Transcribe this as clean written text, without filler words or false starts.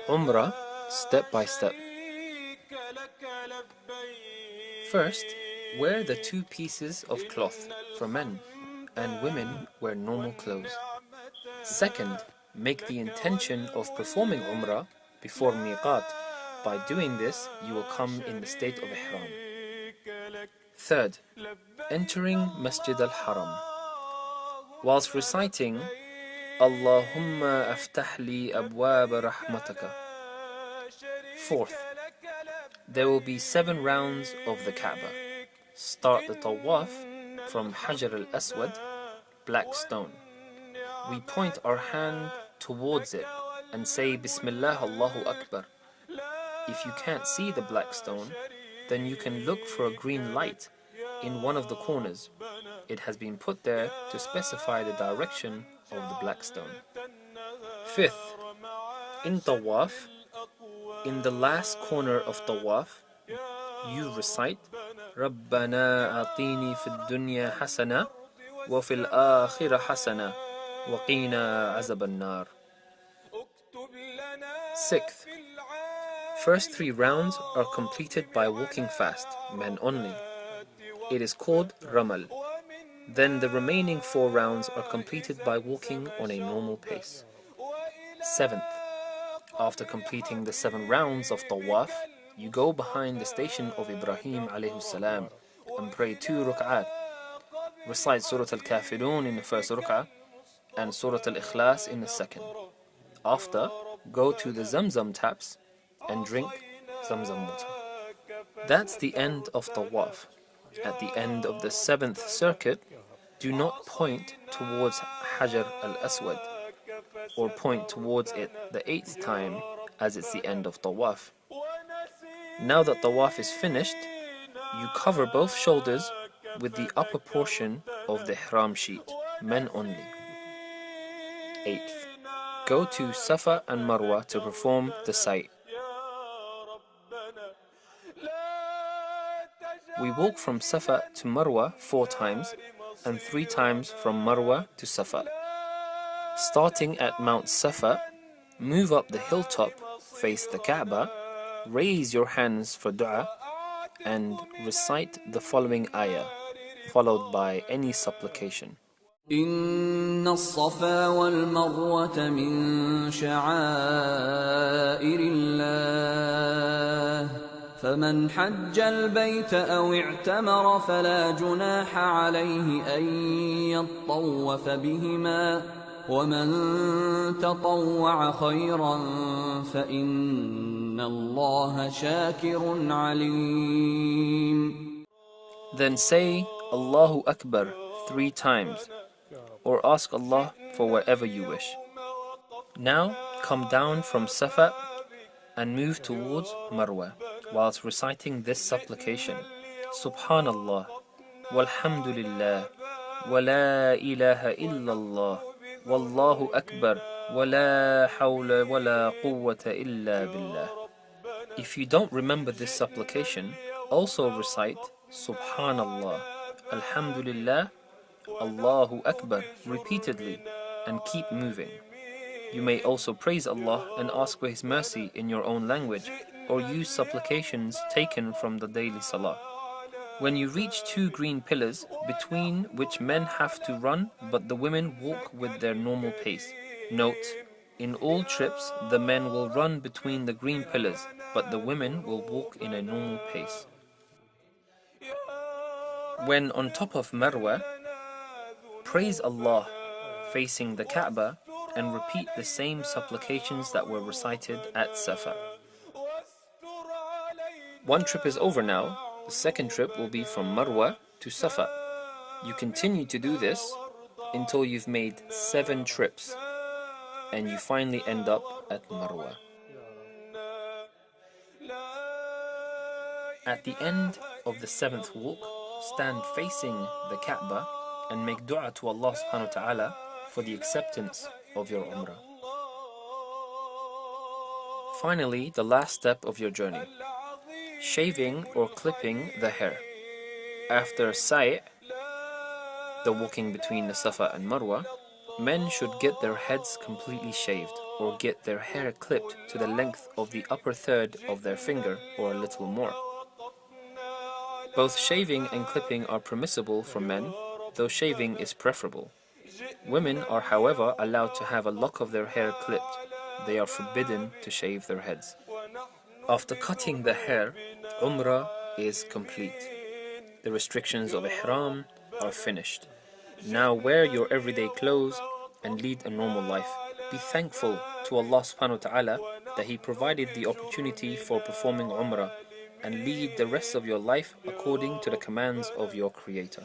Umrah, step by step. First, wear the 2 pieces of cloth for men, and women wear normal clothes. Second, make the intention of performing Umrah before Miqat. By doing this, you will come in the state of Ihram. Third, entering Masjid al-Haram. Whilst reciting, Allahumma aftah li abwab rahmataka. Fourth, there will be 7 rounds of the Kaaba. Start the Tawaf from Hajar al-Aswad, black stone. We point our hand towards it and say Bismillah Allahu Akbar. If you can't see the black stone, then you can look for a green light in one of the corners. It has been put there to specify the direction of the black stone. Fifth, in Tawaf, in the last corner of Tawaf, you recite رَبَّنَا أَعْطِينِي فِي الدُّنْيَا حَسَنَةً وَفِي الْآخِرَةِ حَسَنَةً وَقِينَا عَذَابَ النَّارِ. Sixth, first 3 rounds are completed by walking fast, men only. It is called Ramal. Then the remaining 4 rounds are completed by walking on a normal pace. Seventh, after completing the 7 rounds of Tawaf, you go behind the station of Ibrahim alayhi salam and pray 2 rak'at. Recite Surah Al-Kafirun in the first rak'ah and Surah Al-Ikhlas in the second. After, go to the Zamzam taps and drink Zamzam water. That's the end of Tawaf. At the end of the 7th circuit, do not point towards Hajar al-Aswad or point towards it the 8th time, as it's the end of Tawaf. Now that Tawaf is finished, you cover both shoulders with the upper portion of the Ihram sheet, men only. 8th, go to Safa and Marwa to perform the Sa'i. We walk from Safa to Marwa 4 times and 3 times from Marwa to Safa. Starting at Mount Safa, move up the hilltop, face the Kaaba, raise your hands for dua, and recite the following ayah, followed by any supplication. إن الصفا والمروة من شعائر الله فمن حج البيت أو اعتمر فلا جناح عليه أن يطوف بهما ومن تطوع خيرا فإن الله شاكر عليم. Then say Allahu Akbar 3 times, or ask Allah for whatever you wish. Now come down from Safa and move towards Marwa whilst reciting this supplication: Subhanallah, walhamdulillah, wa la ilaha illallah, wallahu akbar, wa la hawla wa la quwwata illa billah. If you don't remember this supplication, also recite Subhanallah, Alhamdulillah, Allahu Akbar repeatedly and keep moving. You may also praise Allah and ask for His mercy in your own language, or use supplications taken from the daily salah. When you reach 2 green pillars, between which men have to run but the women walk with their normal pace. Note, in all trips the men will run between the green pillars, but the women will walk in a normal pace. When on top of Marwa, praise Allah facing the Kaaba and repeat the same supplications that were recited at Safa. 1 trip is over now. The 2nd trip will be from Marwa to Safa. You continue to do this until you've made 7 trips and you finally end up at Marwa. At the end of the 7th walk, stand facing the Kaaba and make dua to Allah subhanahu wa ta'ala for the acceptance of your Umrah. Finally, the last step of your journey: shaving or clipping the hair. After Sa'i', the walking between the Safa and Marwa, men should get their heads completely shaved, or get their hair clipped to the length of the upper third of their finger or a little more. Both shaving and clipping are permissible for men, though shaving is preferable. Women are, however, allowed to have a lock of their hair clipped. They are forbidden to shave their heads. After cutting the hair, Umrah is complete. The restrictions of Ihram are finished. Now wear your everyday clothes and lead a normal life. Be thankful to Allah subhanahu wa ta'ala that He provided the opportunity for performing Umrah, and lead the rest of your life according to the commands of your Creator.